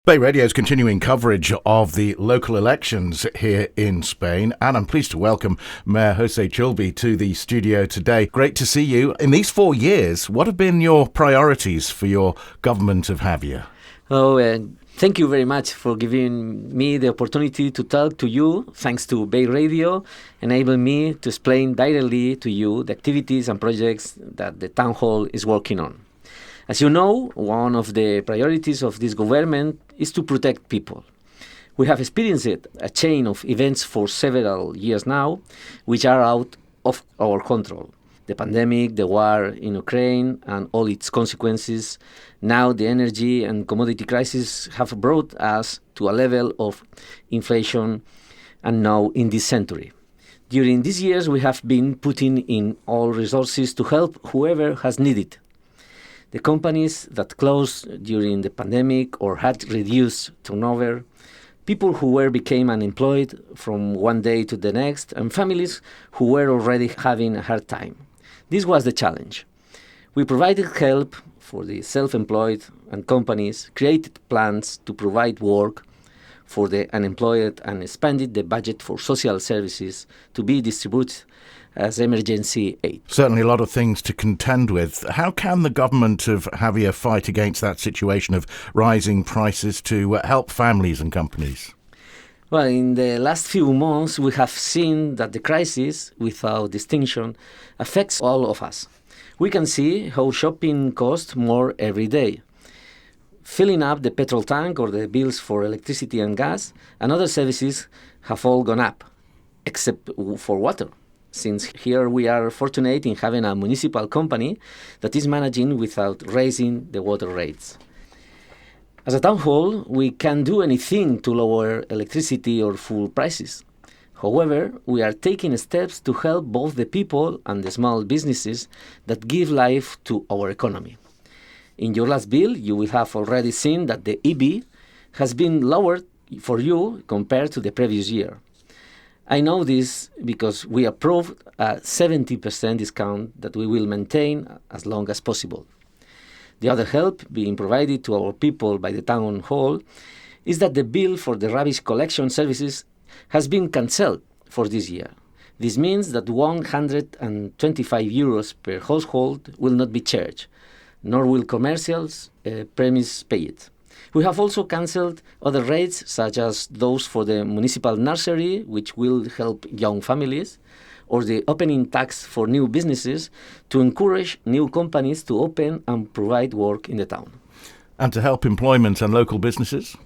BayRadio's continuing coverage of the local elections here in Spain, and I'm pleased to welcome Mayor José Chulvi to the studio today. Great to see you. In these 4 years, what have been your priorities for your government of Xàbia? Thank you very much for giving me the opportunity to talk to you. Thanks to BayRadio, enabling me to explain directly to you the activities and projects that the town hall is working on. As you know, one of the priorities of this government is to protect people. We have experienced a chain of events for several years now, which are out of our control. The pandemic, the war in Ukraine, and all its consequences. Now the energy and commodity crisis have brought us to a level of inflation unknown in this century. During these years, we have been putting in all resources to help whoever has needed. The companies that closed during the pandemic or had reduced turnover, people who became unemployed from one day to the next, and families who were already having a hard time. This was the challenge. We provided help for the self-employed, and companies created plans to provide work for the unemployed and expanded the budget for social services to be distributed as emergency aid. Certainly a lot of things to contend with. How can the government of Xàbia fight against that situation of rising prices to help families and companies? Well, in the last few months, we have seen that the crisis, without distinction, affects all of us. We can see how shopping costs more every day. Filling up the petrol tank or the bills for electricity and gas and other services have all gone up, except for water, since here we are fortunate in having a municipal company that is managing without raising the water rates. As a town hall, we can't do anything to lower electricity or fuel prices. However, we are taking steps to help both the people and the small businesses that give life to our economy. In your last bill, you will have already seen that the EB has been lowered for you compared to the previous year. I know this because we approved a 70% discount that we will maintain as long as possible. The other help being provided to our people by the town hall is that the bill for the rubbish collection services has been cancelled for this year. This means that 125 euros per household will not be charged, nor will commercials premise pay it. We have also cancelled other rates, such as those for the municipal nursery, which will help young families, or the opening tax for new businesses to encourage new companies to open and provide work in the town. And to help employment and local businesses?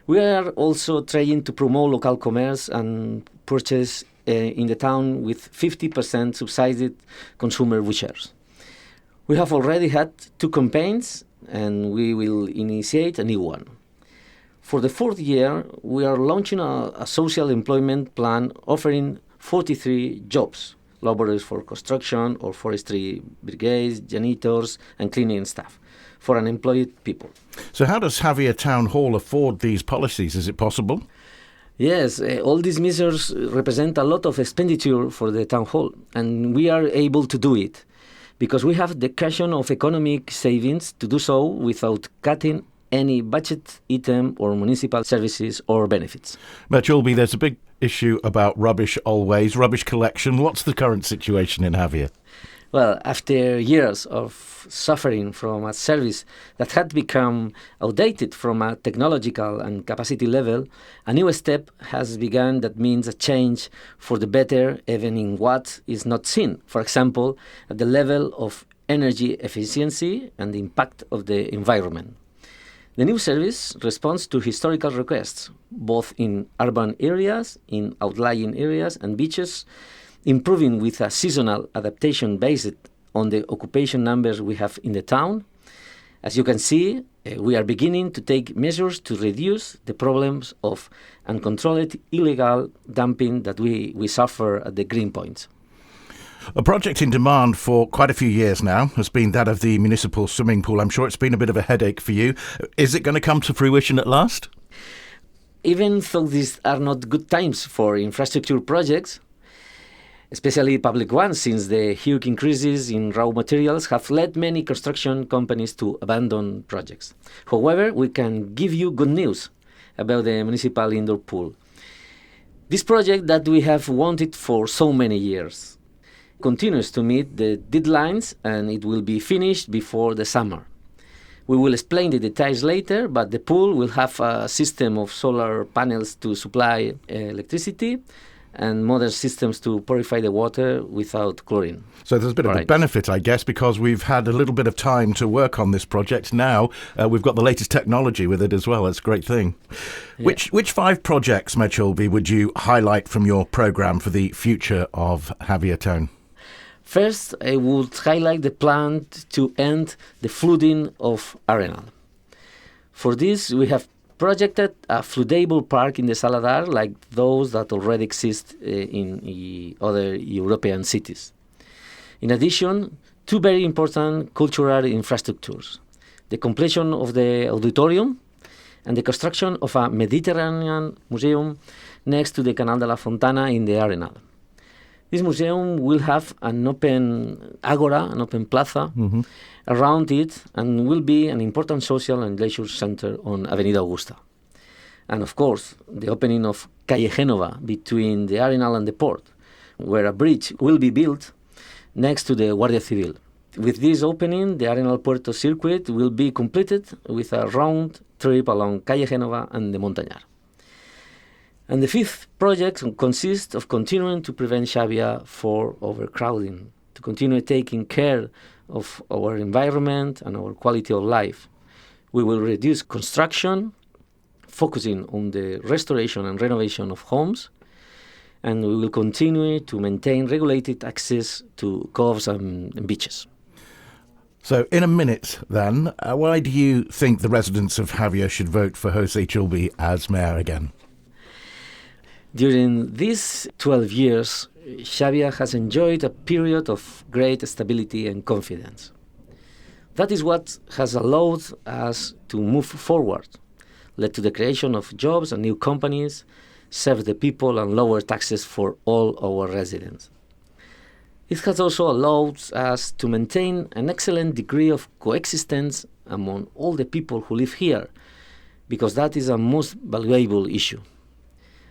We are also trying to promote local commerce and purchase in the town with 50% subsidized consumer vouchers. We have already had 2 campaigns, and we will initiate a new one. For the 4th year, we are launching a social employment plan offering 43 jobs, laborers for construction or forestry brigades, janitors, and cleaning staff for unemployed people. So how does Xàbia Town Hall afford these policies? Is it possible? Yes, all these measures represent a lot of expenditure for the town hall, and we are able to do it because we have the cushion of economic savings to do so without cutting any budget item or municipal services or benefits. Mayor Chulvi, there's a big issue about rubbish always, rubbish collection. What's the current situation in Xàbia? Well, after years of suffering from a service that had become outdated from a technological and capacity level, a new step has begun that means a change for the better even in what is not seen. For example, at the level of energy efficiency and the impact of the environment. The new service responds to historical requests, both in urban areas, in outlying areas and beaches, improving with a seasonal adaptation based on the occupation numbers we have in the town. As you can see, we are beginning to take measures to reduce the problems of uncontrolled illegal dumping that we suffer at the green points. A project in demand for quite a few years now has been that of the municipal swimming pool. I'm sure it's been a bit of a headache for you. Is it going to come to fruition at last? Even though these are not good times for infrastructure projects, especially public ones, since the huge increases in raw materials have led many construction companies to abandon projects. However, we can give you good news about the municipal indoor pool. This project that we have wanted for so many years continues to meet the deadlines, and it will be finished before the summer. We will explain the details later, but the pool will have a system of solar panels to supply electricity and modern systems to purify the water without chlorine. So there's a bit of a benefit, I guess, because we've had a little bit of time to work on this project. Now we've got the latest technology with it as well. That's a great thing. Yeah. Which 5 projects, Mayor Chulvi, would you highlight from your programme for the future of Xàbia town? First, I would highlight the plan to end the flooding of Arenal. For this, we have projected a floodable park in the Saladar like those that already exist in other European cities. In addition, 2 very important cultural infrastructures: the completion of the auditorium and the construction of a Mediterranean museum next to the Canal de la Fontana in the Arenal. This museum will have an open agora, an open plaza around it, and will be an important social and leisure center on Avenida Augusta. And of course, the opening of Calle Génova between the Arenal and the port, where a bridge will be built next to the Guardia Civil. With this opening, the Arenal Puerto circuit will be completed with a round trip along Calle Génova and the Montañar. And the 5th project consists of continuing to prevent Xàbia for overcrowding, to continue taking care of our environment and our quality of life. We will reduce construction, focusing on the restoration and renovation of homes, and we will continue to maintain regulated access to coves and beaches. So in a minute then, why do you think the residents of Xàbia should vote for José Chulvi as mayor again? During these 12 years, Xàbia has enjoyed a period of great stability and confidence. That is what has allowed us to move forward, led to the creation of jobs and new companies, serve the people and lower taxes for all our residents. It has also allowed us to maintain an excellent degree of coexistence among all the people who live here, because that is a most valuable issue.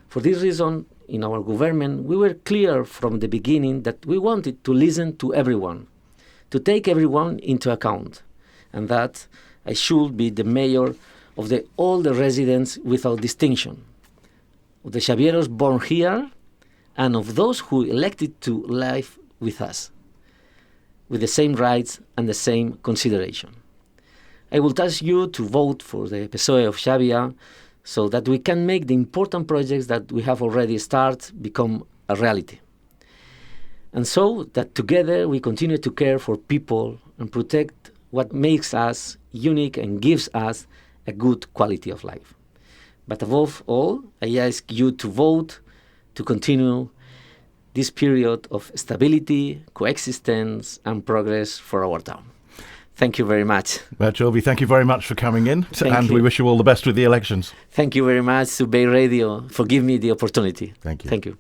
For this reason, in our government, we were clear from the beginning that we wanted to listen to everyone, to take everyone into account, and that I should be the mayor of all the residents without distinction, of the Xabieros born here and of those who elected to live with us, with the same rights and the same consideration. I will ask you to vote for the PSOE of Xabia so that we can make the important projects that we have already started become a reality. And so that together we continue to care for people and protect what makes us unique and gives us a good quality of life. But above all, I ask you to vote to continue this period of stability, coexistence, and progress for our town. Thank you very much. Mayor Chulvi, thank you very much for coming in, and we wish you all the best with the elections. Thank you very much to BayRadio for giving me the opportunity. Thank you. Thank you.